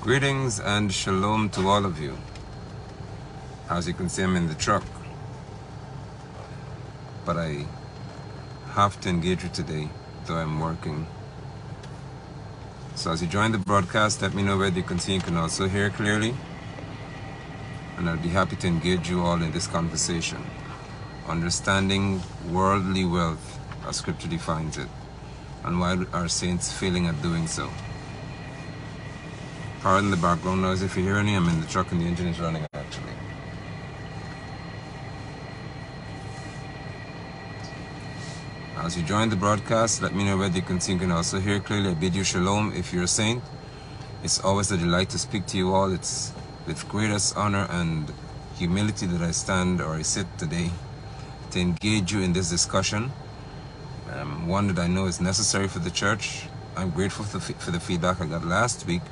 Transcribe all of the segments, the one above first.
Greetings and shalom to all of you. As you can see, I'm in the truck, but I have to engage you today, though I'm working. So as you join the broadcast, let me know whether you can see and can also hear clearly, and I'll be happy to engage you all in this conversation. Understanding worldly wealth, as Scripture defines it, and why are saints failing at doing so. Pardon the background noise if you hear any. I'm in the truck and the engine is running actually. As you join the broadcast, let me know whether you can see and can also hear clearly. I bid you shalom if you're a saint. It's always a delight to speak to you all. It's with greatest honor and humility that I stand or I sit today to engage you in this discussion. One that I know is necessary for the church. I'm grateful for the feedback I got last week,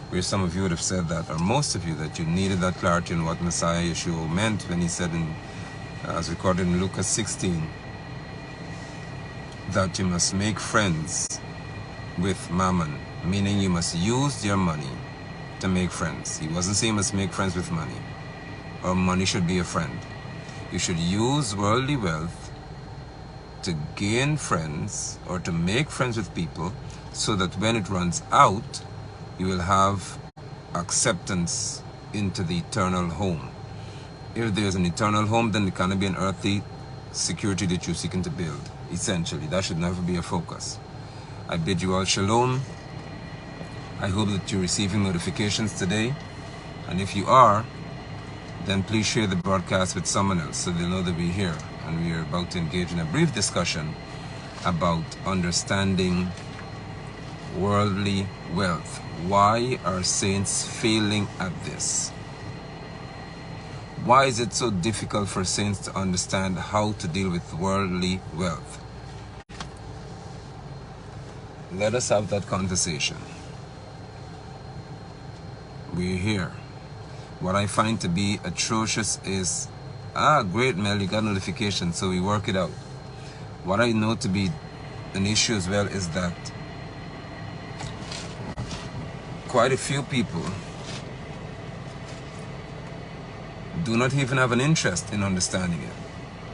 where some of you would have said that, or most of you, that you needed that clarity in what Messiah Yeshua meant when he said, as recorded in Lukas 16, that you must make friends with mammon, meaning you must use your money to make friends. He wasn't saying you must make friends with money, or money should be a friend. You should use worldly wealth to gain friends or to make friends with people so that when it runs out, you will have acceptance into the eternal home. If there's an eternal home, then there cannot be an earthly security that you're seeking to build. Essentially, that should never be a focus. I bid you all shalom. I hope that you're receiving notifications today. And if you are, then please share the broadcast with someone else so they know that we're here. And we are about to engage in a brief discussion about understanding worldly wealth. Why are saints failing at this? Why is it so difficult for saints to understand how to deal with worldly wealth? Let us have that conversation. We're here. What I find to be atrocious is, great Mel, you got notification, so we work it out. What I know to be an issue as well is that quite a few people do not even have an interest in understanding it,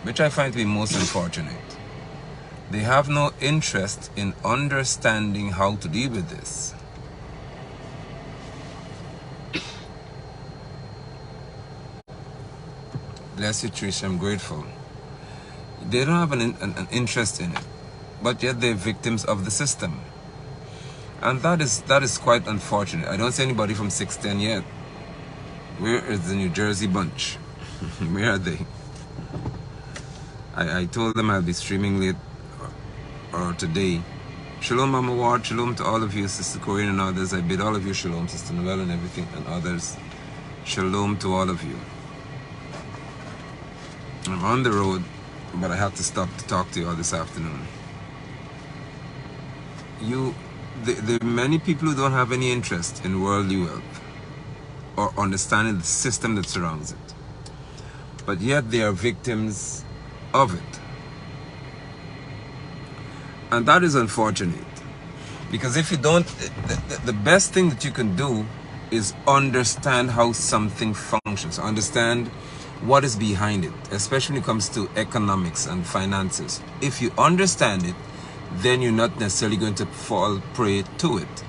which I find to be most unfortunate. They have no interest in understanding how to deal with this. Bless you, Trish, I'm grateful. They don't have an interest in it, but yet they're victims of the system. And that is quite unfortunate. I don't see anybody from 610 yet. Where is the New Jersey bunch? Where are they? I told them I'll be streaming late or today. Shalom, Mama Ward. Shalom to all of you, Sister Corinne and others. I bid all of you shalom, Sister Noel and everything and others. Shalom to all of you. I'm on the road, but I have to stop to talk to you all this afternoon. There are many people who don't have any interest in worldly wealth or understanding the system that surrounds it, but yet they are victims of it. And that is unfortunate, because if you don't, the best thing that you can do is understand how something functions, understand what is behind it, especially when it comes to economics and finances. If you understand it, then you're not necessarily going to fall prey to it.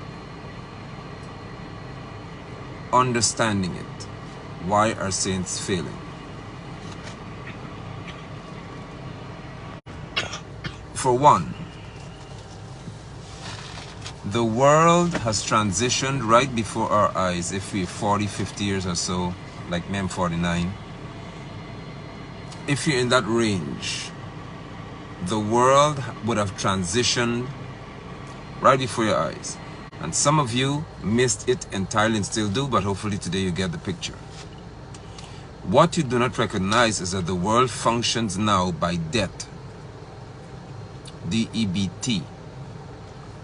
Understanding it. Why are saints failing? For one, the world has transitioned right before our eyes. If we're 40, 50 years or so, like me, I'm 49. If you're in that range, the world would have transitioned right before your eyes. And some of you missed it entirely and still do, but hopefully today you get the picture. What you do not recognize is that the world functions now by debt. DEBT,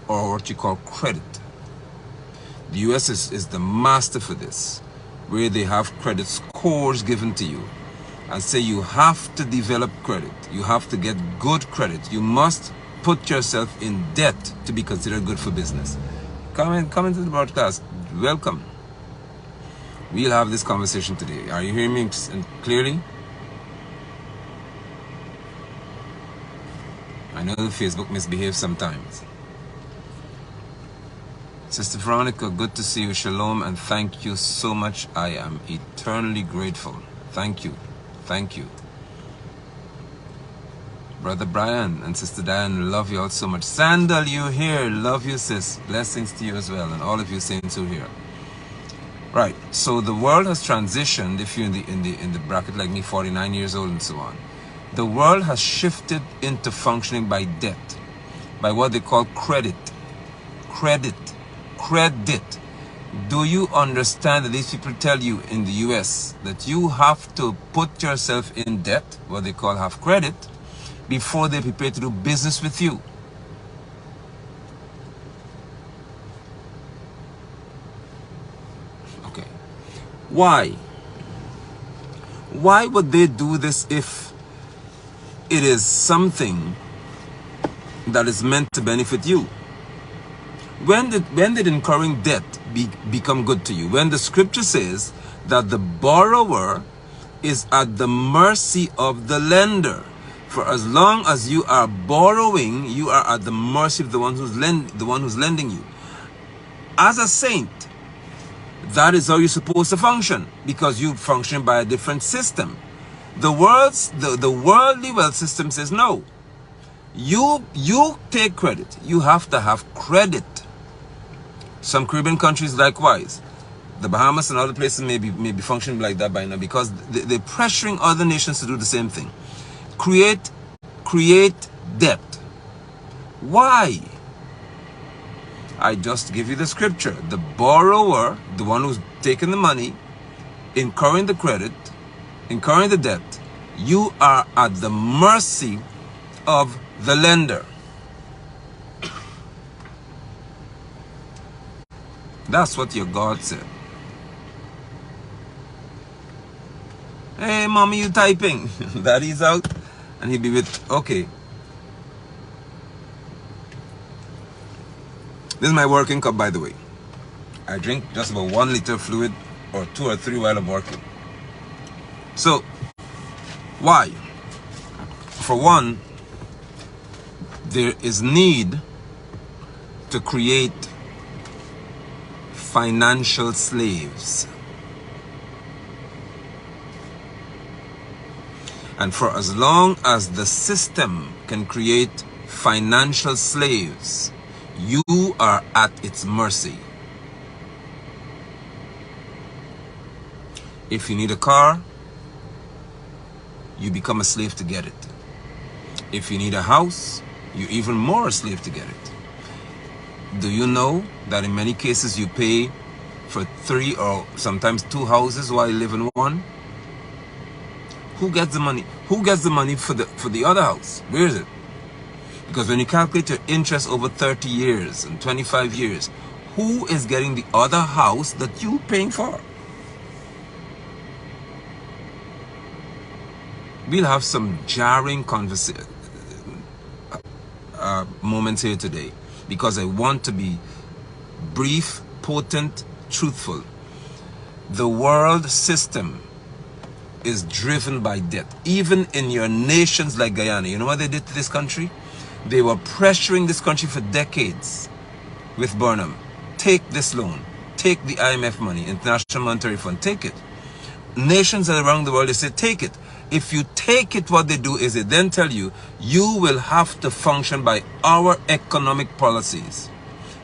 or what you call credit. The US is the master for this, where they have credit scores given to you and say you have to develop credit. You have to get good credit. You must put yourself in debt to be considered good for business. Come into the broadcast. Welcome. We'll have this conversation today. Are you hearing me clearly? I know that Facebook misbehaves sometimes. Sister Veronica, good to see you. Shalom, and thank you so much. I am eternally grateful. Thank you. Thank you. Brother Brian and Sister Diane, love you all so much. Sandal, you here. Love you, sis. Blessings to you as well, and all of you saints who are here. Right. So the world has transitioned. If you're in the bracket like me, 49 years old and so on, the world has shifted into functioning by debt, by what they call credit. Credit. Credit. Do you understand that these people tell you in the US that you have to put yourself in debt, what they call have credit, before they prepare to do business with you? Okay. Why? Why would they do this if it is something that is meant to benefit you? When did incurring debt become good to you? When the scripture says that the borrower is at the mercy of the lender. For as long as you are borrowing, you are at the mercy of the one who's lending you. As a saint, that is how you're supposed to function, because you function by a different system. The worldly wealth system says no. You take credit. You have to have credit. Some Caribbean countries likewise. The Bahamas and other places may be functioning like that by now, because they're pressuring other nations to do the same thing. Create debt. Why? I just give you the scripture. The borrower, the one who's taking the money, incurring the credit, incurring the debt, you are at the mercy of the lender. That's what your God said. Hey, mommy, you typing? Daddy's out. And he'll be with, okay. This is my working cup, by the way. I drink just about 1 liter of fluid, or 2 or 3 while I'm working. So, why? For one, there is need to create financial slaves. And for as long as the system can create financial slaves, you are at its mercy. If you need a car, you become a slave to get it. If you need a house, you're even more a slave to get it. Do you know that in many cases you pay for 3 or sometimes 2 houses while you live in one? Who gets the money? Who gets the money for the other house? Where is it? Because when you calculate your interest over 30 years and 25 years, who is getting the other house that you're paying for? We'll have some jarring moments here today, because I want to be brief, potent, truthful. The world system is driven by debt. Even in your nations like Guyana, you know what they did to this country? They were pressuring this country for decades with Burnham. Take this loan. Take the IMF money, International Monetary Fund. Take it. Nations around the world, they say, take it. If you take it, what they do is they then tell you, you will have to function by our economic policies.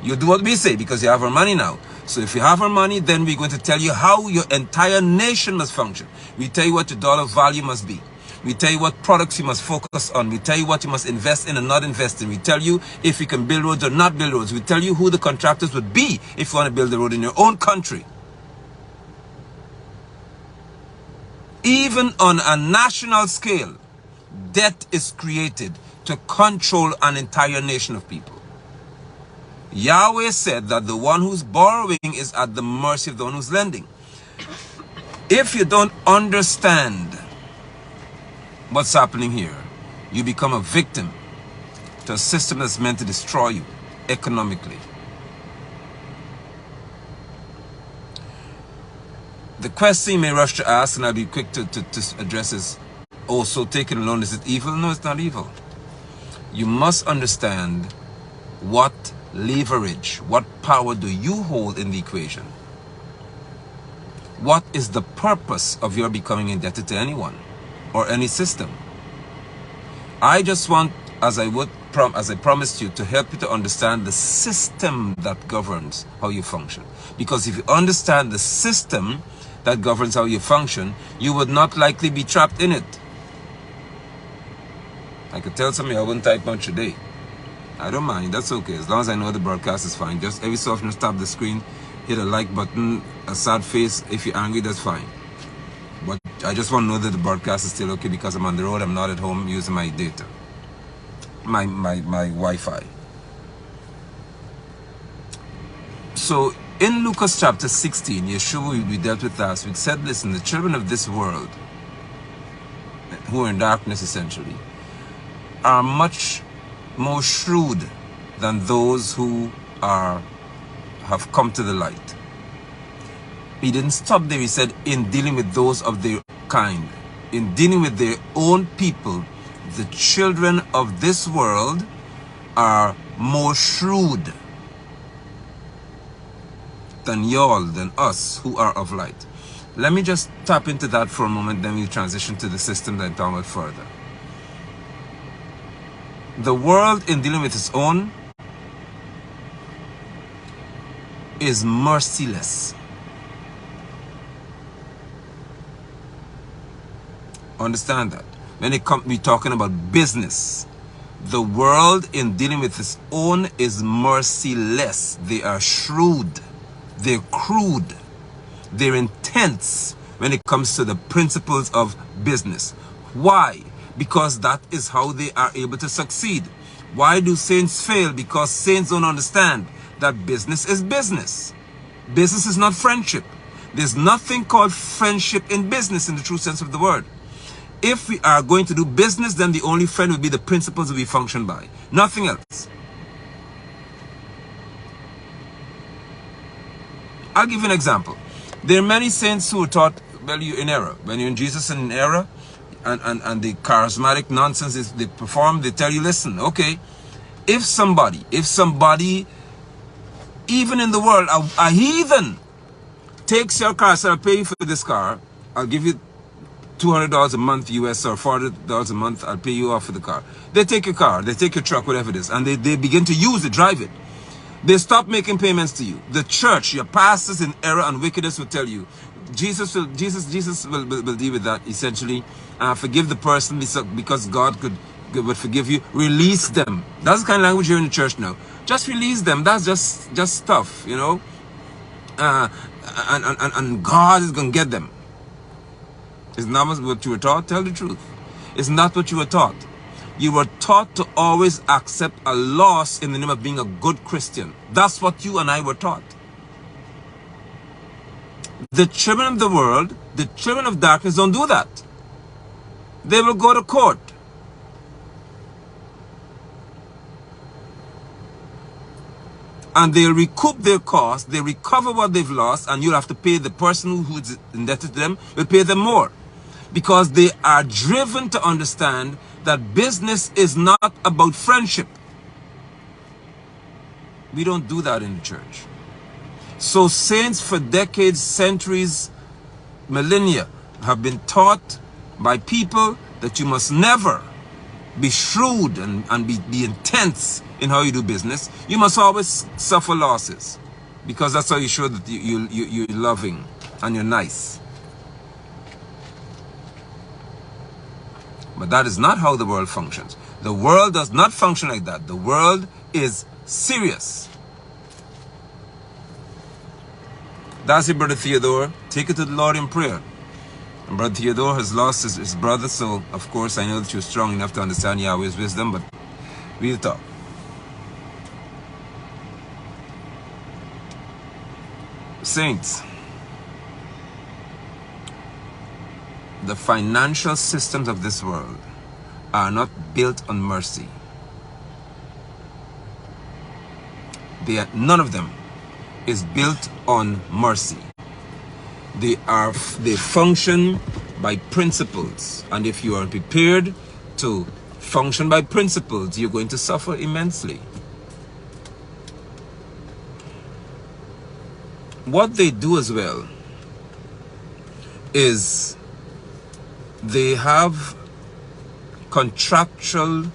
You do what we say because you have our money now. So if you have our money, then we're going to tell you how your entire nation must function. We tell you what your dollar value must be. We tell you what products you must focus on. We tell you what you must invest in and not invest in. We tell you if you can build roads or not build roads. We tell you who the contractors would be if you want to build a road in your own country. Even on a national scale, debt is created to control an entire nation of people. Yahweh said that the one who's borrowing is at the mercy of the one who's lending. If you don't understand what's happening here, you become a victim to a system that's meant to destroy you economically. The question you may rush to ask, and I'll be quick to address, is, oh, so taking a loan, is it evil? No, it's not evil. You must understand what leverage, what power do you hold in the equation? What is the purpose of your becoming indebted to anyone or any system? I just want, as I promised you, to help you to understand the system that governs how you function. Because if you understand the system that governs how you function, you would not likely be trapped in it. I could tell somebody I wouldn't type much a day. I don't mind, that's okay, as long as I know the broadcast is fine. Just every so often stop the screen, hit a like button, a sad face. If you're angry, that's fine. But I just want to know that the broadcast is still okay, because I'm on the road, I'm not at home using my data, my Wi-Fi. So in Lukas chapter 16, Yeshua, we dealt with last week, said, listen, the children of this world, who are in darkness essentially, are much more shrewd than those who have come to the light. He didn't stop there. He said, in dealing with those of their kind, in dealing with their own people, the children of this world are more shrewd than y'all, than us who are of light. Let me just tap into that for a moment, then we'll transition to the system that I'm talking about further. The world, in dealing with its own, is merciless. Understand that. When we're talking about business, the world, in dealing with its own, is merciless. They are shrewd. They're crude. They're intense when it comes to the principles of business. Why? Because that is how they are able to succeed. Why do saints fail? Because saints don't understand that business is business. Business is not friendship. There's nothing called friendship in business in the true sense of the word. If we are going to do business, then the only friend will be the principles that we function by. Nothing else. I'll give you an example. There are many saints who are taught, well, you're in error. When you're in Jesus and in error, and the charismatic nonsense is they perform, they tell you, listen, okay, if somebody, even in the world, a heathen takes your car, so I'll pay you for this car, I'll give you $200 a month US or $400 a month, I'll pay you off for the car. They take your car, they take your truck, whatever it is, and they begin to use it, drive it. They stop making payments to you. The church, your pastors in error and wickedness will tell you, Jesus will deal with that essentially. Forgive the person because God would forgive you. Release them. That's the kind of language here in the church now. Just release them. That's just stuff, you know. And God is going to get them. It's not what you were taught. Tell the truth. It's not what you were taught. You were taught to always accept a loss in the name of being a good Christian. That's what you and I were taught. The children of the world, the children of darkness don't do that. They will go to court. And they'll recoup their costs, they recover what they've lost, and you'll have to pay the person who's indebted to them, will pay them more. Because they are driven to understand that business is not about friendship. We don't do that in the church. So saints for decades, centuries, millennia have been taught by people that you must never be shrewd and be intense in how you do business. You must always suffer losses, because that's how you show that you're loving and you're nice. But that is not how the world functions. The world does not function like that. The world is serious. That's it, Brother Theodore. Take it to the Lord in prayer. And Brother Theodore has lost his brother, so of course I know that you're strong enough to understand Yahweh's wisdom, but we'll talk. Saints, the financial systems of this world are not built on mercy. None of them is built on mercy. They function by principles, and if you are prepared to function by principles, you're going to suffer immensely. What they do as well is they have contractual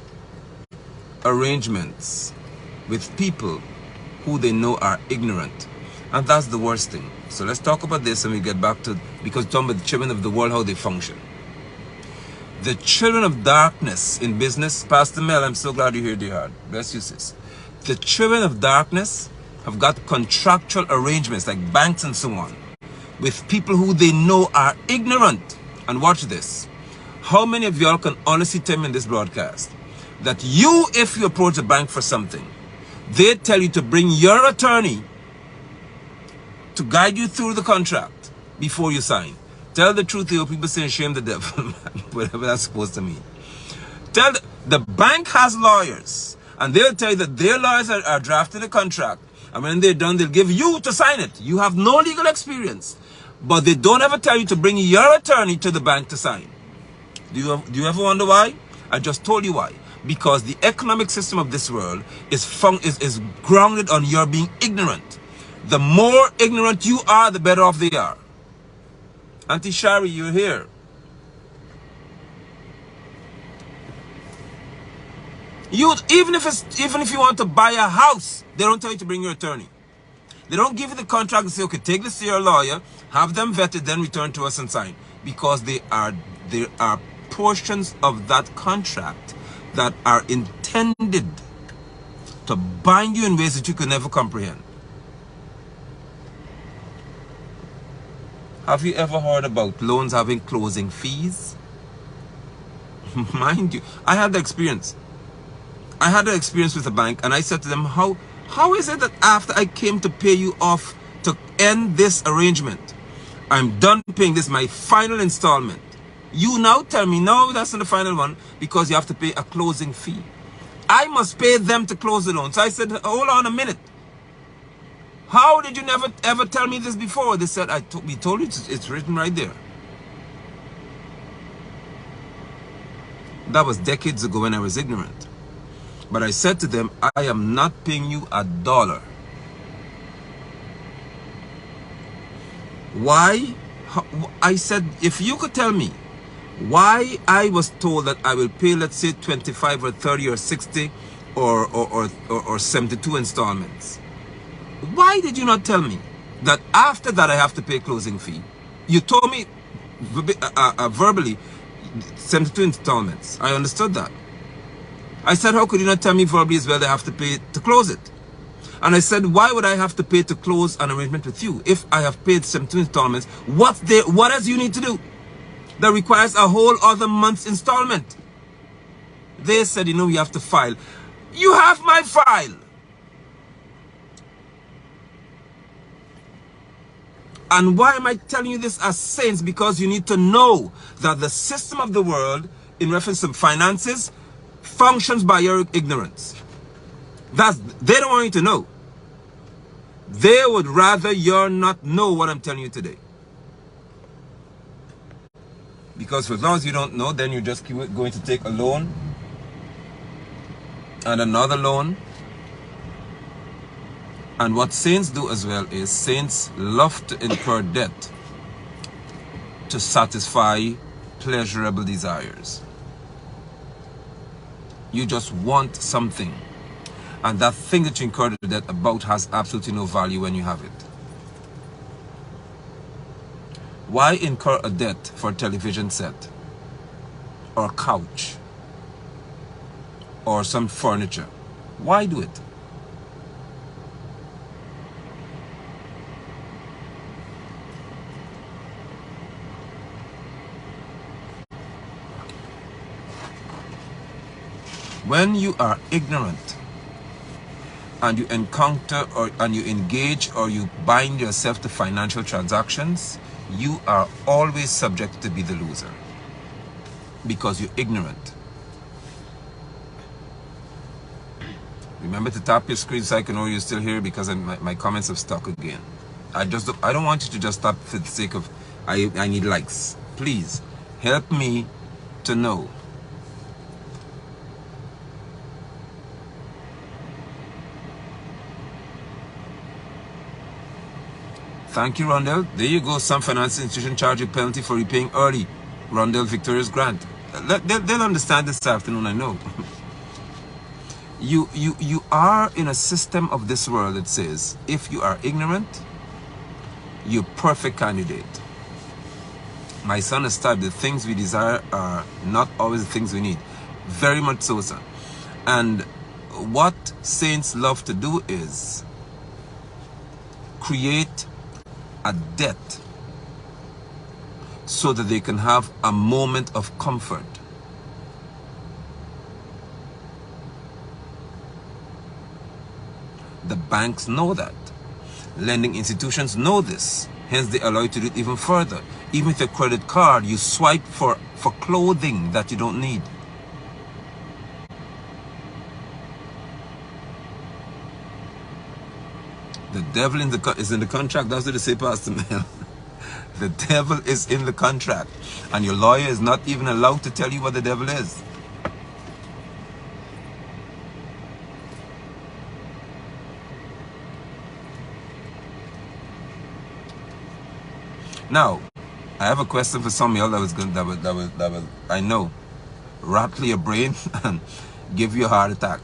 arrangements with people who they know are ignorant, and that's the worst thing. So let's talk about this and we get back to, because we're talking about the children of the world, how they function. The children of darkness in business, Pastor Mel, I'm so glad you're here, dear heart. Bless you, sis. The children of darkness have got contractual arrangements like banks and so on with people who they know are ignorant. And watch this. How many of y'all can honestly tell me in this broadcast that if you approach a bank for something, they tell you to bring your attorney to guide you through the contract before you sign? Tell the truth, you people say shame the devil, man, whatever that's supposed to mean. The bank has lawyers, and they'll tell you that their lawyers are drafting a contract, and when they're done, they'll give you to sign it. You have no legal experience, but they don't ever tell you to bring your attorney to the bank to sign. Do you ever wonder why? I just told you why. Because the economic system of this world is grounded on your being ignorant. The more ignorant you are, the better off they are. Auntie Shari, you're here. Even if you want to buy a house, they don't tell you to bring your attorney. They don't give you the contract and say, okay, take this to your lawyer, have them vetted, then return to us and sign. Because there are portions of that contract that are intended to bind you in ways that you can never comprehend. Have you ever heard about loans having closing fees? Mind you, I had the experience. I had an experience with a bank, and I said to them, how is it that after I came to pay you off to end this arrangement, I'm done paying this, my final installment, you now tell me, no, that's not the final one, because you have to pay a closing fee. I must pay them to close the loan. So I said, hold on a minute. How did you never ever tell me this before? They said, we told you, it's written right there. That was decades ago when I was ignorant. But I said to them, I am not paying you $1. Why? I said, if you could tell me why I was told that I will pay, let's say 25 or 30 or 60 or 72 installments. Why did you not tell me that after that I have to pay closing fee? You told me verbally 72 installments. I understood that. I said, how could you not tell me verbally as well they have to pay to close it? And I said, why would I have to pay to close an arrangement with you? If I have paid 72 installments, what else you need to do that requires a whole other month's installment? They said, you have to file. You have my file. And why am I telling you this as saints? Because you need to know that the system of the world, in reference to finances, functions by your ignorance. They don't want you to know. They would rather you not know what I'm telling you today. Because for as long as you don't know, then you're just going to take a loan and another loan. And what saints do as well is saints love to incur debt to satisfy pleasurable desires. You just want something, and that thing that you incur the debt about has absolutely no value when you have it. Why incur a debt for a television set or a couch or some furniture? Why do it? When you are ignorant and you encounter and you engage or you bind yourself to financial transactions, you are always subject to be the loser because you're ignorant. Remember to tap your screen so I can know you're still here, because my comments have stuck again. I don't want you to just stop for the sake of I need likes. Please help me to know. Thank you, Rondell. There you go. Some financial institution charge a penalty for repaying early. Rondell Victoria's grant. They'll understand this afternoon, I know. You are in a system of this world that says, if you are ignorant, you're perfect candidate. My son has studied, the things we desire are not always the things we need. Very much so, sir. And what saints love to do is create a debt so that they can have a moment of comfort. The banks know that. Lending institutions know this. Hence, they allow you to do it even further. Even with your credit card, you swipe for clothing that you don't need. The devil is in the contract. That's what they say, Pastor Mel. The devil is in the contract. And your lawyer is not even allowed to tell you what the devil is. Now, I have a question for some of y'all that will I know rattle your brain and give you a heart attack.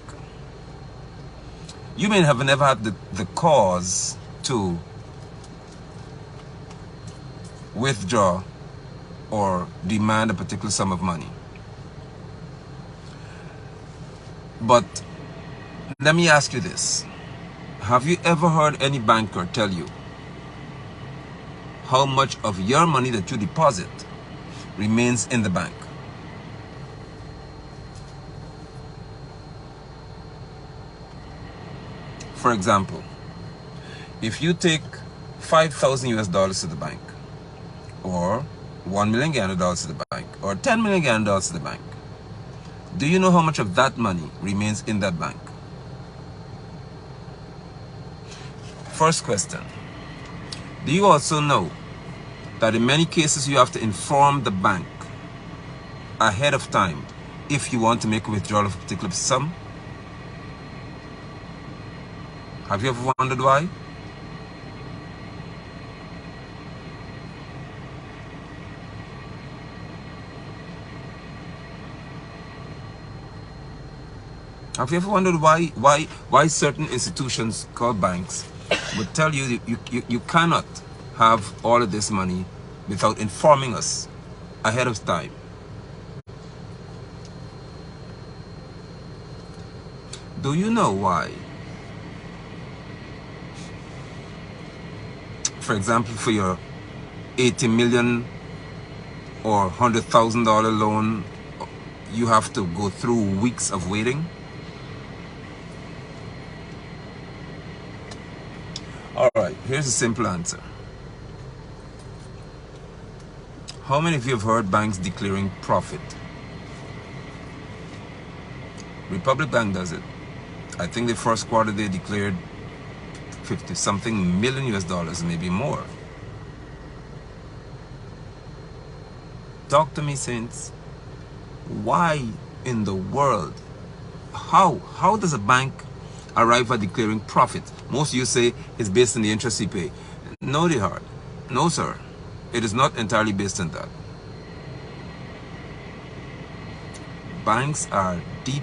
You may have never had the cause to withdraw or demand a particular sum of money. But let me ask you this. Have you ever heard any banker tell you how much of your money that you deposit remains in the bank? For example, if you take $5,000 to the bank, or $1 million to the bank, or $10 million to the bank, do you know how much of that money remains in that bank? First question. Do you also know that in many cases you have to inform the bank ahead of time if you want to make a withdrawal of a particular sum? Have you ever wondered why? Have you ever wondered why certain institutions called banks would tell you you cannot have all of this money without informing us ahead of time? Do you know why? For example, for your $80 million or $100,000 loan, you have to go through weeks of waiting? All right, here's a simple answer. How many of you have heard banks declaring profit? Republic Bank does it. I think the first quarter they declared 50-something million US dollars, maybe more. Talk to me, saints. Why in the world? How does a bank arrive at declaring profit? Most of you say it's based on the interest you pay. No, dear heart. No, sir. It is not entirely based on that. Banks are deep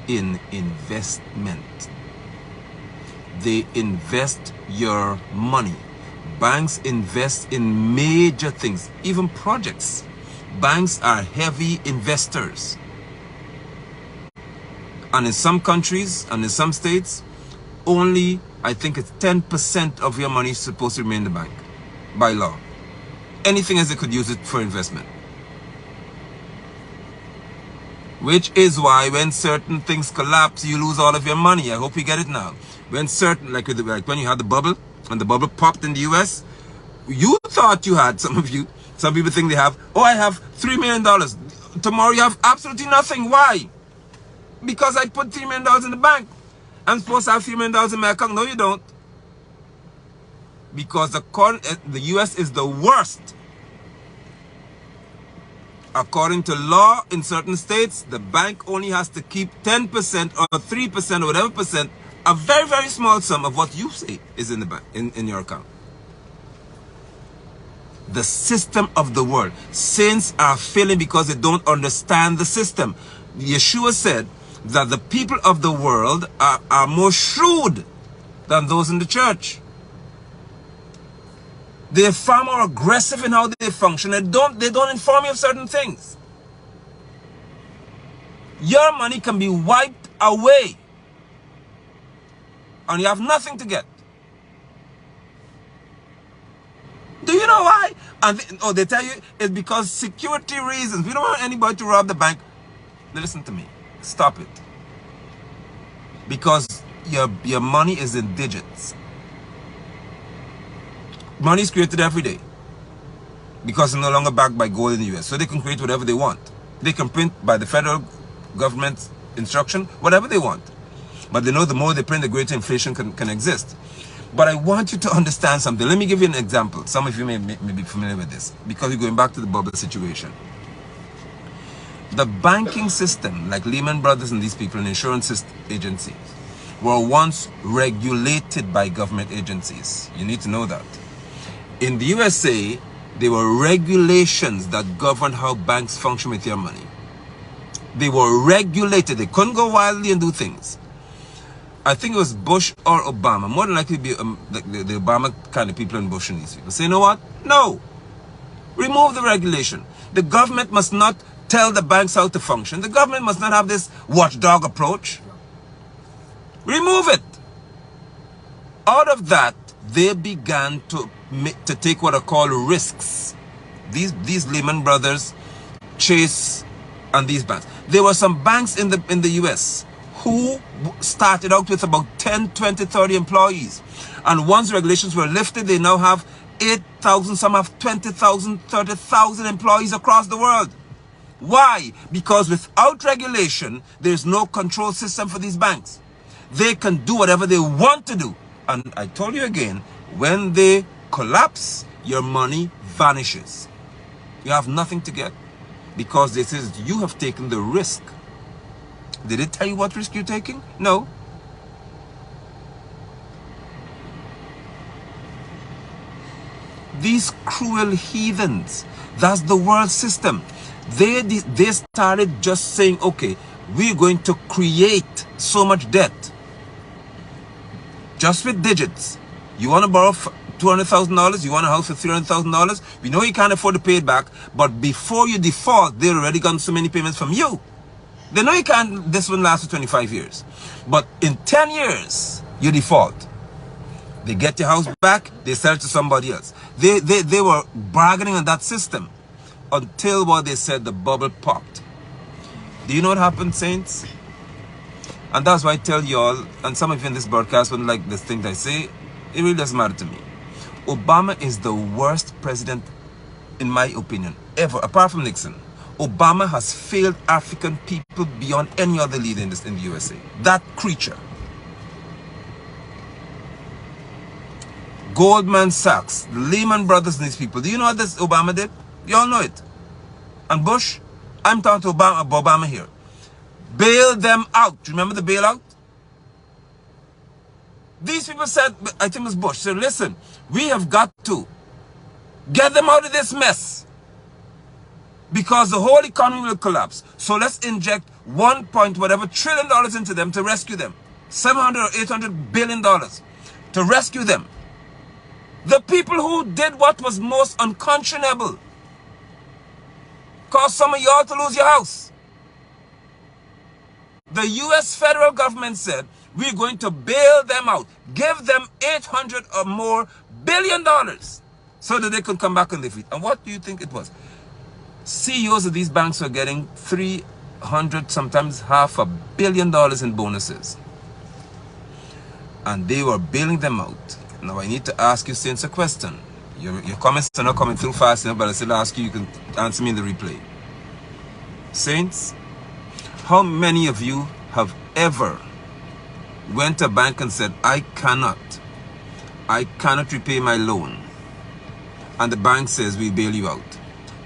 in investment. They invest your money. Banks invest in major things, even projects. Banks are heavy investors. And in some countries and in some states, only, I think it's 10% of your money is supposed to remain in the bank by law. Anything else, they could use it for investment. Which is why when certain things collapse, you lose all of your money. I hope you get it now. When certain, like when you had the bubble, and the bubble popped in the US, you thought you had, some people think they have, oh, I have $3 million. Tomorrow you have absolutely nothing. Why? Because I put $3 million in the bank. I'm supposed to have $3 million in my account. No, you don't. because the US is the worst. According to law in certain states, the bank only has to keep 10% or 3% or whatever percent, a very, very small sum of what you say is in the bank, in your account. The system of the world. Saints are failing because they don't understand the system. Yeshua said that the people of the world are more shrewd than those in the church. They're far more aggressive in how they function. They don't inform you of certain things. Your money can be wiped away and you have nothing to get. Do you know why? And they tell you it's because security reasons. We don't want anybody to rob the bank. Listen to me. Stop it. Because your money is in digits. Money is created every day because it's no longer backed by gold in the US. So they can create whatever they want. They can print by the federal government's instruction, whatever they want. But they know the more they print, the greater inflation can exist. But I want you to understand something. Let me give you an example. Some of you may be familiar with this because you're going back to the bubble situation. The banking system, like Lehman Brothers and these people and insurance agencies, were once regulated by government agencies. You need to know that. In the USA, there were regulations that governed how banks function with your money. They were regulated. They couldn't go wildly and do things. I think it was Bush or Obama. More than likely be the Obama kind of people and Bush and these people. Say, you know what? No. Remove the regulation. The government must not tell the banks how to function. The government must not have this watchdog approach. Remove it. Out of that, they began to take what are called risks. These Lehman Brothers, Chase, and these banks. There were some banks in the US who started out with about 10, 20, 30 employees. And once regulations were lifted, they now have 8,000, some have 20,000, 30,000 employees across the world. Why? Because without regulation, there's no control system for these banks. They can do whatever they want to do. And I told you again, when they collapse, your money vanishes. You have nothing to get because this is you have taken the risk. Did it tell you what risk you're taking? No. These cruel heathens, that's the world system. They started just saying, okay, we're going to create so much debt. Just with digits. You want to borrow $200,000, you want a house for $300,000, we know you can't afford to pay it back, but before you default, they've already gotten so many payments from you. They know you can't, this one lasts for 25 years. But in 10 years, you default. They get your house back, they sell it to somebody else. They were bargaining on that system until what they said, the bubble popped. Do you know what happened, saints? And that's why I tell you all, and some of you in this broadcast wouldn't like this thing that I say, it really doesn't matter to me. Obama is the worst president, in my opinion, ever, apart from Nixon. Obama has failed African people beyond any other leader in the USA. That creature. Goldman Sachs, Lehman Brothers and these people. Do you know what this Obama did? You all know it. And Bush, I'm talking to Obama here. Bail them out. Do you remember the bailout? These people said, I think it was Bush, said, listen, we have got to get them out of this mess because the whole economy will collapse. So let's inject whatever trillion dollars into them to rescue them. 700 or 800 billion dollars to rescue them. The people who did what was most unconscionable caused some of y'all to lose your house. The US federal government said, we're going to bail them out. Give them 800 or more billion dollars so that they could come back on their feet. And what do you think it was? CEOs of these banks were getting 300, sometimes $500 million in bonuses. And they were bailing them out. Now I need to ask you, saints, a question. Your comments are not coming through fast enough, but I still ask you, you can answer me in the replay. Saints, how many of you have ever went to a bank and said, I cannot I cannot repay my loan. And the bank says, we bail you out.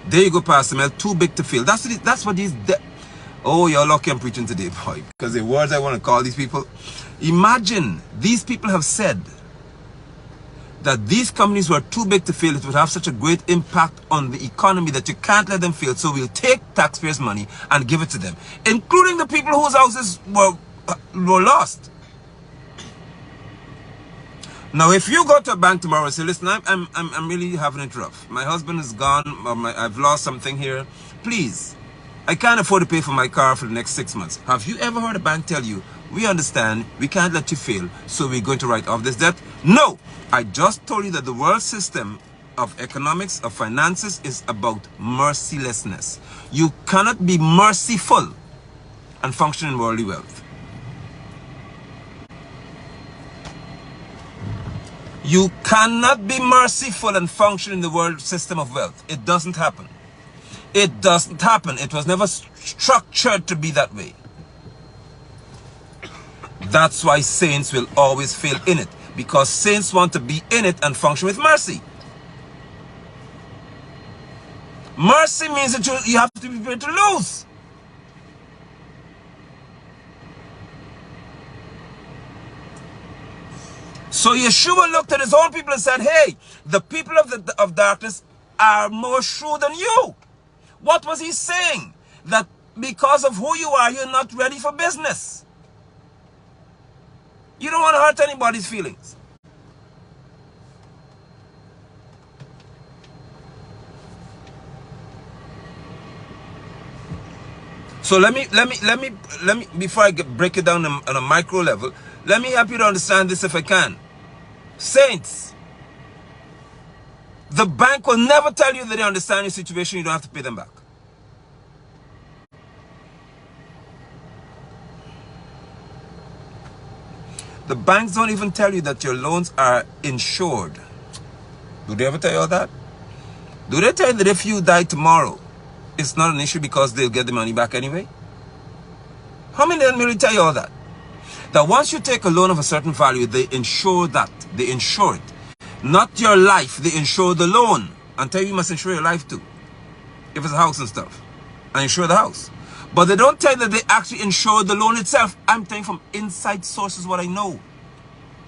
There you go, Pastor Mel, too big to fail. That's what these... Oh, you're lucky I'm preaching today, boy. Because the words I want to call these people... Imagine, these people have said that these companies were too big to fail. It would have such a great impact on the economy that you can't let them fail. So we'll take taxpayers' money and give it to them, including the people whose houses were lost. Now, if you go to a bank tomorrow and say, listen, I'm really having it rough. My husband is gone, or I've lost something here. Please, I can't afford to pay for my car for the next 6 months. Have you ever heard a bank tell you, we understand, we can't let you fail, so we're going to write off this debt? No! I just told you that the world system of economics, of finances, is about mercilessness. You cannot be merciful and function in worldly wealth. You cannot be merciful and function in the world system of wealth. It doesn't happen. It doesn't happen. It was never structured to be that way. That's why saints will always fail in it. Because saints want to be in it and function with mercy. Mercy means that you have to be prepared to lose. So Yeshua looked at his own people and said, hey, the people of darkness are more shrewd than you. What was he saying? That because of who you are, you're not ready for business. You don't want to hurt anybody's feelings. So let me before I break it down on a micro level, let me help you to understand this if I can. Saints, the bank will never tell you that they understand your situation, you don't have to pay them back. The banks don't even tell you that your loans are insured. Do they ever tell you all that? Do they tell you that if you die tomorrow, it's not an issue because they'll get the money back anyway? How many of them really tell you all that? That once you take a loan of a certain value, they insure that. They insure it. Not your life, they insure the loan. And tell you you must insure your life too. If it's a house and stuff. And insure the house. But they don't tell you that they actually insure the loan itself. I'm telling you from inside sources what I know.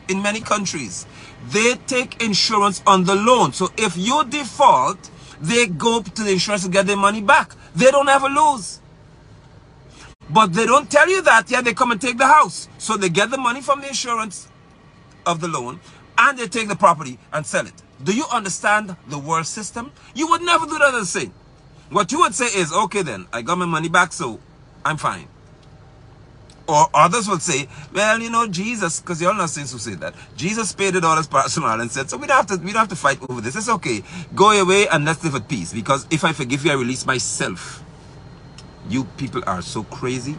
In many countries, they take insurance on the loan. So if you default, they go to the insurance to get their money back. They don't ever lose. But they don't tell you that. Yeah, they come and take the house. So they get the money from the insurance of the loan and they take the property and sell it. Do you understand the world system? You would never do that as a saint. What you would say is, okay then, I got my money back, so I'm fine. Or others will say, well, you know, Jesus, because you're not saints who say that. Jesus paid it all as personal and said, so we don't have to fight over this. It's okay. Go away and let's live at peace. Because if I forgive you, I release myself. You people are so crazy.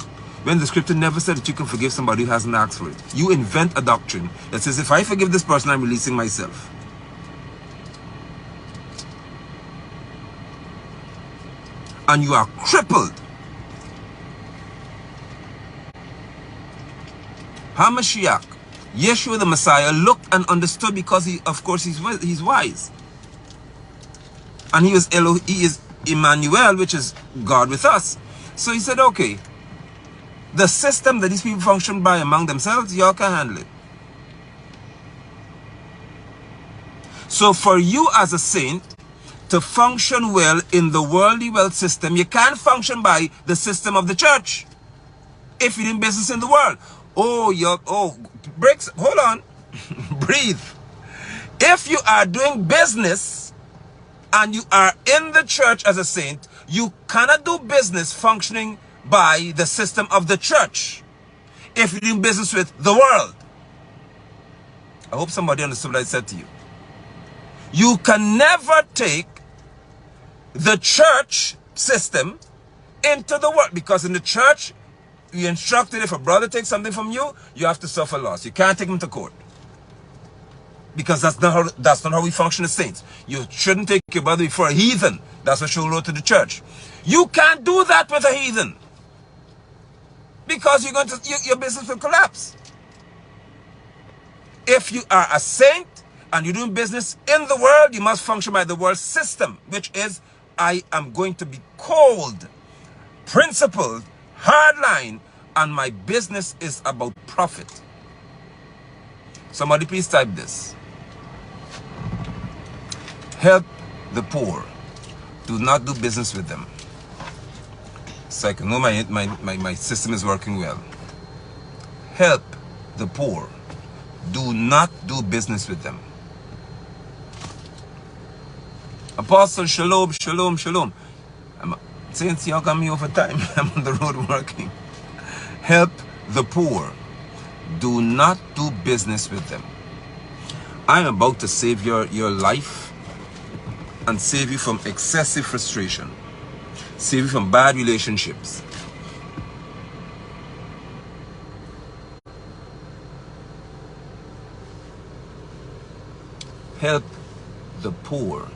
When the scripture never said that you can forgive somebody who hasn't asked for it. You invent a doctrine that says, if I forgive this person, I'm releasing myself. And you are crippled. HaMashiach, Yeshua the Messiah, looked and understood because he's wise. And he is Emmanuel, which is God with us. So he said, okay, the system that these people function by among themselves, y'all can handle it. So for you as a saint to function well in the worldly wealth system, you can't function by the system of the church. If you're in business in the world. Breaks, hold on. Breathe. If you are doing business and you are in the church as a saint, you cannot do business functioning by the system of the church. If you're doing business with the world. I hope somebody understood what I said to you. You can never take the church system into the world, because in the church, you instructed if a brother takes something from you, you have to suffer loss. You can't take him to court. Because that's not how we function as saints. You shouldn't take your brother before a heathen. That's what she wrote to the church. You can't do that with a heathen. Because your business will collapse. If you are a saint and you're doing business in the world, you must function by the world system, which is, I am going to be cold, principled, hardline, and my business is about profit. Somebody please type this. Help the poor. Do not do business with them. So I can know my system is working well. Help the poor. Do not do business with them. Apostle, shalom, shalom, shalom. I'm saying, see how come me over time? I'm on the road working. Help the poor. Do not do business with them. I'm about to save your life and save you from excessive frustration. Save you from bad relationships. Help the poor.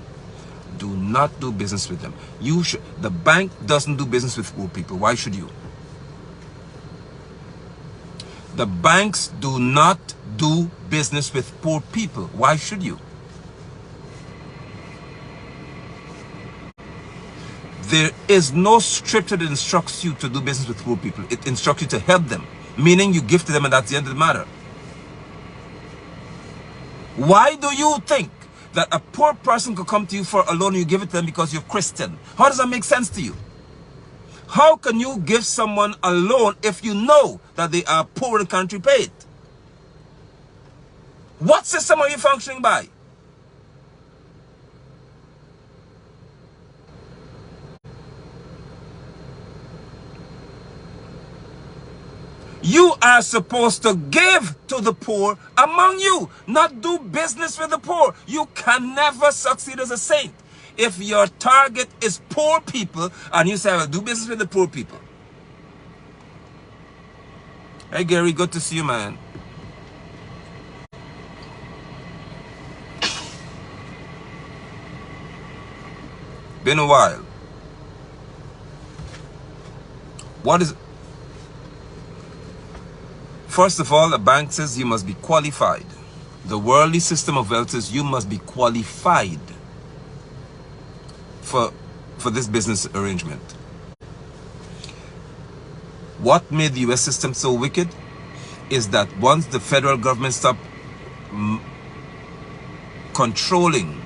Do not do business with them. You should. The bank doesn't do business with poor people. Why should you? The banks do not do business with poor people. Why should you? There is no scripture that instructs you to do business with poor people. It instructs you to help them, meaning you give to them and that's the end of the matter. Why do you think that a poor person could come to you for a loan and you give it to them because you're Christian? How does that make sense to you? How can you give someone a loan if you know that they are poor and can't repay it? What system are you functioning by? You are supposed to give to the poor among you, not do business with the poor. You can never succeed as a saint if your target is poor people and you say, well, do business with the poor people. Hey, Gary, good to see you, man. Been a while. What is... First of all, the bank says you must be qualified. The worldly system of wealth says you must be qualified for this business arrangement. What made the US system so wicked is that once the federal government stopped controlling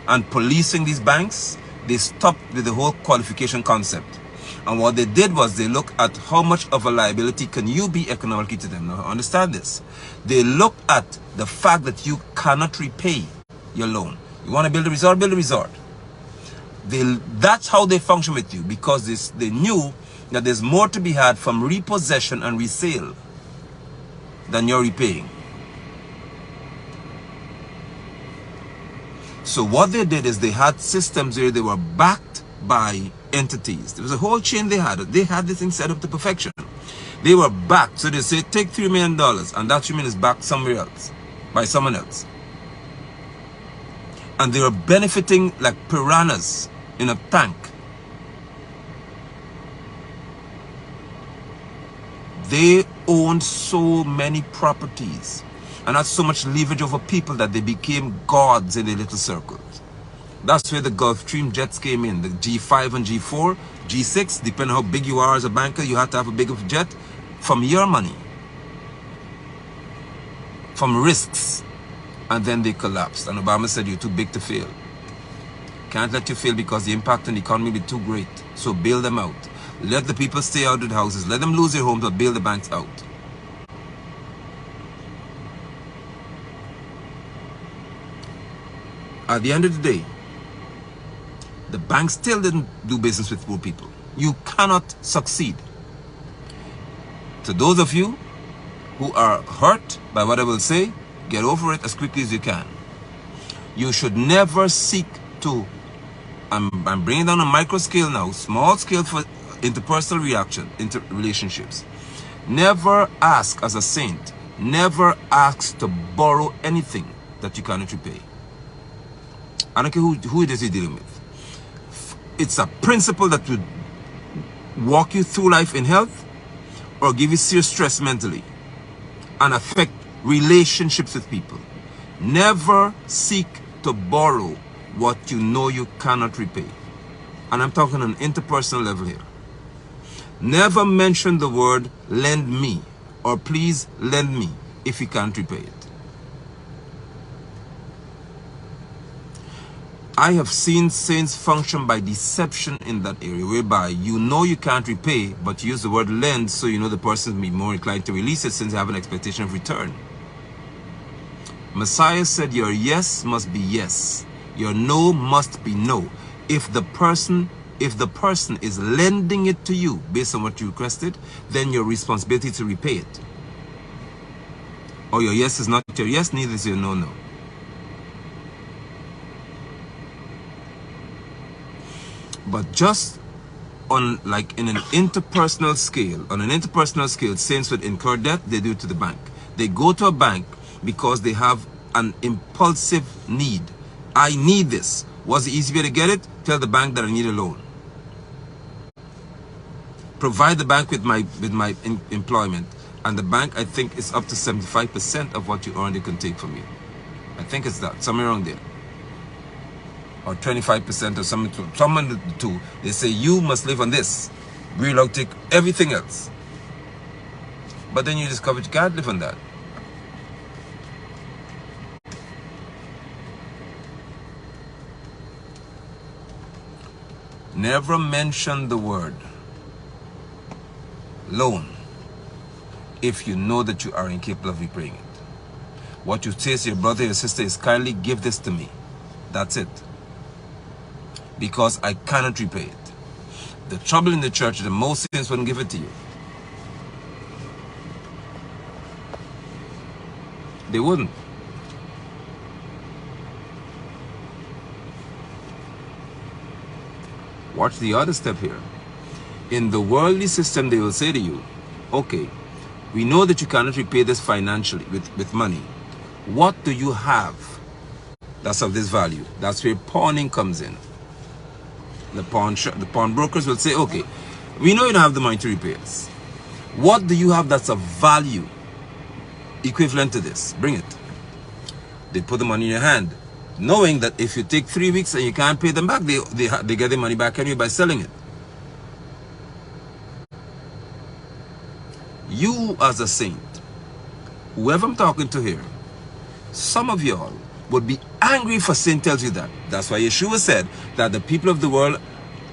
and policing these banks, they stopped with the whole qualification concept. And what they did was they looked at how much of a liability can you be economically to them. Now understand this. They looked at the fact that you cannot repay your loan. You want to build a resort, build a resort. That's how they function with you, because they knew that there's more to be had from repossession and resale than you're repaying. So what they did is they had systems where they were backed by entities. There was a whole chain they had. They had this thing set up to perfection. They were backed. So they say, take $3 million, and that $3 million is backed somewhere else, by someone else. And they were benefiting like piranhas in a tank. They owned so many properties and had so much leverage over people that they became gods in their little circles. That's where the Gulfstream jets came in, the G5 and G4, G6, depending on how big you are as a banker, you have to have a big jet from your money, from risks. And then they collapsed. And Obama said, you're too big to fail. Can't let you fail because the impact on the economy will be too great. So bail them out. Let the people stay out of the houses. Let them lose their homes, but bail the banks out. At the end of the day, the bank still didn't do business with poor people. You cannot succeed. To those of you who are hurt by what I will say, get over it as quickly as you can. You should never seek to, I'm bringing down a micro scale now, small scale for interpersonal reaction, relationships. Never ask as a saint, never ask to borrow anything that you cannot repay. I don't care who it is you're dealing with. It's a principle that would walk you through life in health or give you serious stress mentally and affect relationships with people. Never seek to borrow what you know you cannot repay. And I'm talking on an interpersonal level here. Never mention the word lend me or please lend me if you can't repay it. I have seen saints function by deception in that area, whereby you know you can't repay, but you use the word lend so you know the person will be more inclined to release it since they have an expectation of return. Messiah said your yes must be yes, your no must be no. If the person is lending it to you based on what you requested, then your responsibility to repay it. Or your yes is not your yes, neither is your no, no. But just on, like in an interpersonal scale, saints would incur debt, they do it to the bank. They go to a bank because they have an impulsive need. I need this. What's the easy way to get it? Tell the bank that I need a loan. Provide the bank with my employment, and the bank, I think, is up to 75% of what you earn they can take from you. I think it's that, somewhere around there. Or 25% or something, someone to two. They say you must live on this. We'll take everything else. But then you discover you can't live on that. Never mention the word loan if you know that you are incapable of repaying it. What you say to your brother or your sister is, kindly give this to me. That's it. Because I cannot repay it. The trouble in the church is that most saints wouldn't give it to you. They wouldn't. Watch the other step here. In the worldly system, they will say to you, okay, we know that you cannot repay this financially with money. What do you have that's of this value? That's where pawning comes in. The pawn brokers will say, okay, we know you don't have the money to repay us. What do you have that's of value equivalent to this? Bring it. They put the money in your hand, knowing that if you take 3 weeks and you can't pay them back, they get their money back anyway by selling it. You as a saint, whoever I'm talking to here, some of y'all would be angry if a saint tells you that. That's why Yeshua said that the people of the world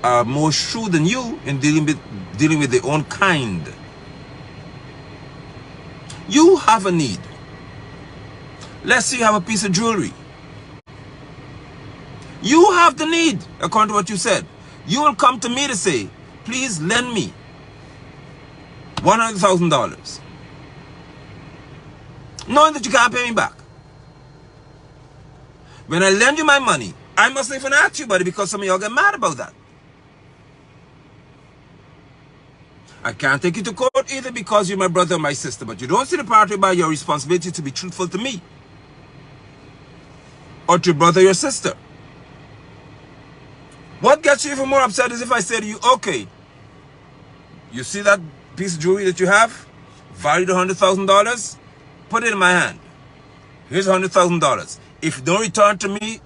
are more shrewd than you in dealing with their own kind. You have a need. Let's say you have a piece of jewelry. You have the need, according to what you said. You will come to me to say, please lend me $100,000. Knowing that you can't pay me back. When I lend you my money, I must even ask you about it because some of y'all get mad about that. I can't take you to court either because you're my brother or my sister, but you don't see the part about your responsibility to be truthful to me. Or to your brother or your sister. What gets you even more upset is if I say to you, okay, you see that piece of jewelry that you have, valued $100,000, put it in my hand. Here's $100,000. If you don't return to me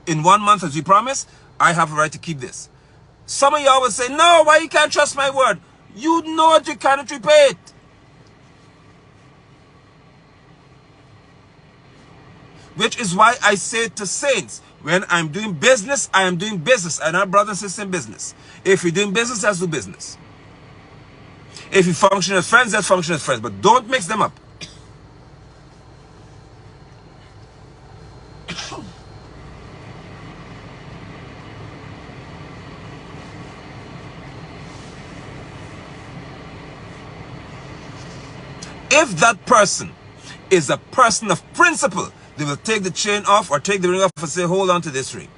in 1 month as you promised, I have a right to keep this. Some of y'all will say, no, why you can't trust my word? You know that you cannot repay it. Which is why I say to saints, when I'm doing business, I am doing business. And our brothers and sisters in business. If you're doing business, let's do business. If you function as friends, let's function as friends. But don't mix them up. If that person is a person of principle, they will take the chain off or take the ring off and say, hold on to this ring.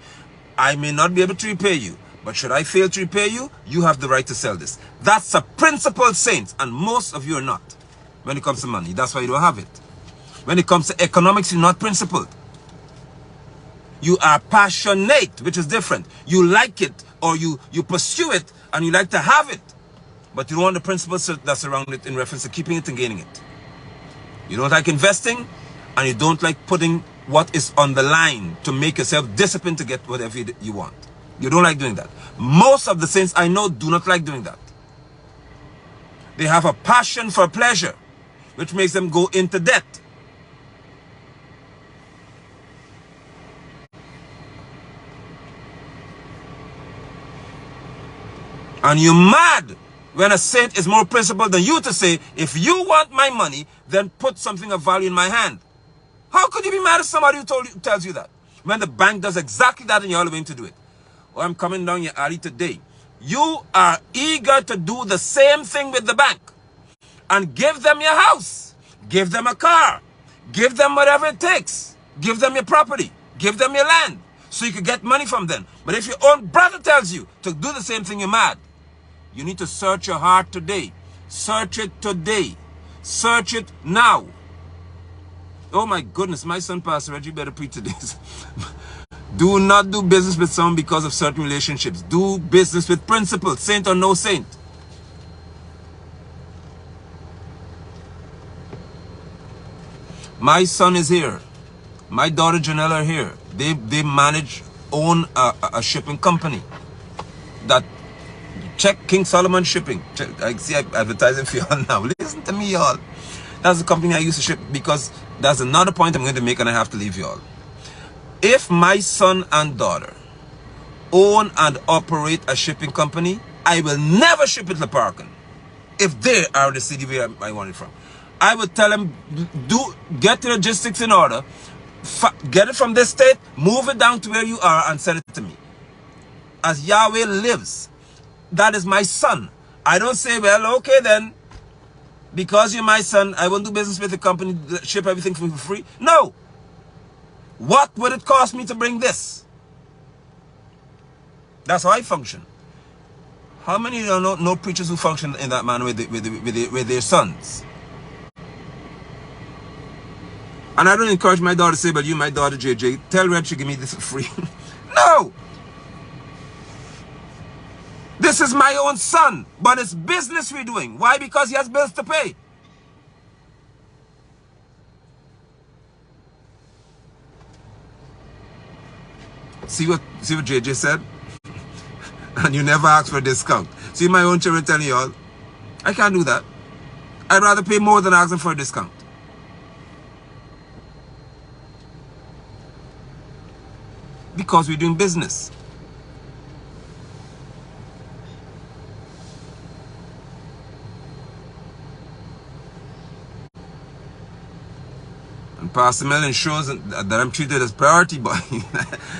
I may not be able to repay you, but should I fail to repay you, you have the right to sell this. That's a principled saint, and most of you are not. When it comes to money, that's why you don't have it. When it comes to economics, you're not principled. You are passionate, which is different. You like it, or you pursue it, and you like to have it. But you don't want the principles that's around it in reference to keeping it and gaining it. You don't like investing, and you don't like putting what is on the line to make yourself disciplined to get whatever you want. You don't like doing that. Most of the saints I know do not like doing that. They have a passion for pleasure, which makes them go into debt. And you're mad when a saint is more principled than you to say, if you want my money, then put something of value in my hand. How could you be mad at somebody who tells you that? When the bank does exactly that and you're all willing to do it. Oh, I'm coming down your alley today. You are eager to do the same thing with the bank. And give them your house. Give them a car. Give them whatever it takes. Give them your property. Give them your land. So you can get money from them. But if your own brother tells you to do the same thing, you're mad. You need to search your heart today. Search it today. Search it now. Oh my goodness, my son, Pastor Reggie, better preach to this. Do not do business with someone because of certain relationships. Do business with principles, saint or no saint. My son is here. My daughter Janelle are here. They own a shipping company. That check King Solomon Shipping. Check, I see I'm advertising for y'all now. Listen to me, y'all. That's the company I used to ship, because that's another point I'm going to make and I have to leave y'all. If my son and daughter own and operate a shipping company, I will never ship it to Parkin. If they are the city where I want it from. I would tell them, get the logistics in order, get it from this state, move it down to where you are and send it to me. As Yahweh lives, that is my son. I don't say, well, okay then, because you're my son, I won't do business with the company that ship everything for free. No. What would it cost me to bring this? That's how I function. How many of you know preachers who function in that manner with their sons? And I don't encourage my daughter to say, but you, my daughter JJ, tell Red to give me this for free. No! This is my own son, but it's business we're doing. Why? Because he has bills to pay. See what JJ said? And you never ask for a discount. See my own children telling y'all, I can't do that. I'd rather pay more than ask them for a discount. Because we're doing business. And Pastor Mellon shows that I'm treated as priority boy.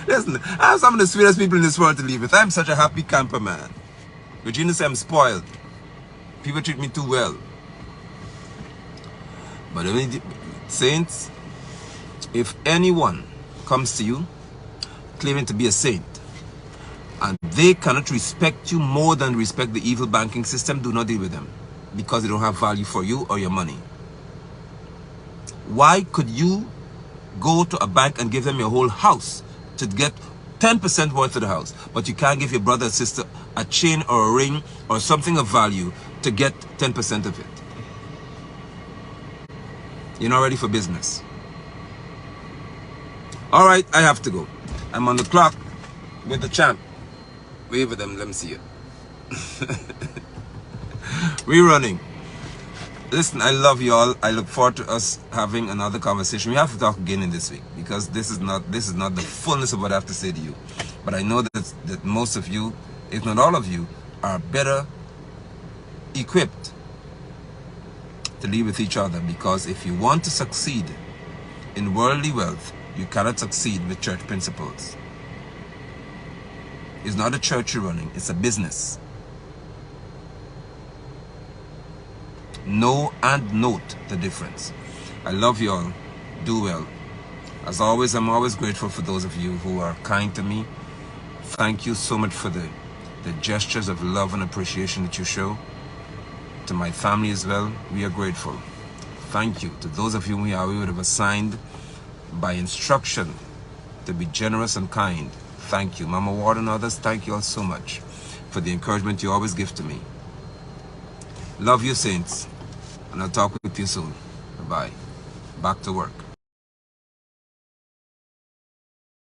Listen, I have some of the sweetest people in this world to live with. I'm such a happy camper, man. Regina said I'm spoiled. People treat me too well. But saints, if anyone comes to you claiming to be a saint, and they cannot respect you more than respect the evil banking system, do not deal with them, because they don't have value for you or your money. Why could you go to a bank and give them your whole house to get 10% worth of the house, but you can't give your brother or sister a chain or a ring or something of value to get 10% of it? You're not ready for business. All right, I have to go. I'm on the clock with the champ. Wave at them, let me see it. We're running. Listen, I love you all. I look forward to us having another conversation. We have to talk again in this week, because this is not the fullness of what I have to say to you. But I know that most of you, if not all of you, are better equipped to live with each other, because if you want to succeed in worldly wealth, you cannot succeed with church principles. It's not a church you're running, it's a business. Know and note the difference. I love you all. Do well. As always, I'm always grateful for those of you who are kind to me. Thank you so much for the gestures of love and appreciation that you show. To my family as well, we are grateful. Thank you. To those of you we would have assigned by instruction to be generous and kind, thank you. Mama Ward and others, thank you all so much for the encouragement you always give to me. Love you, saints, and I'll talk with you soon. Bye-bye. Back to work.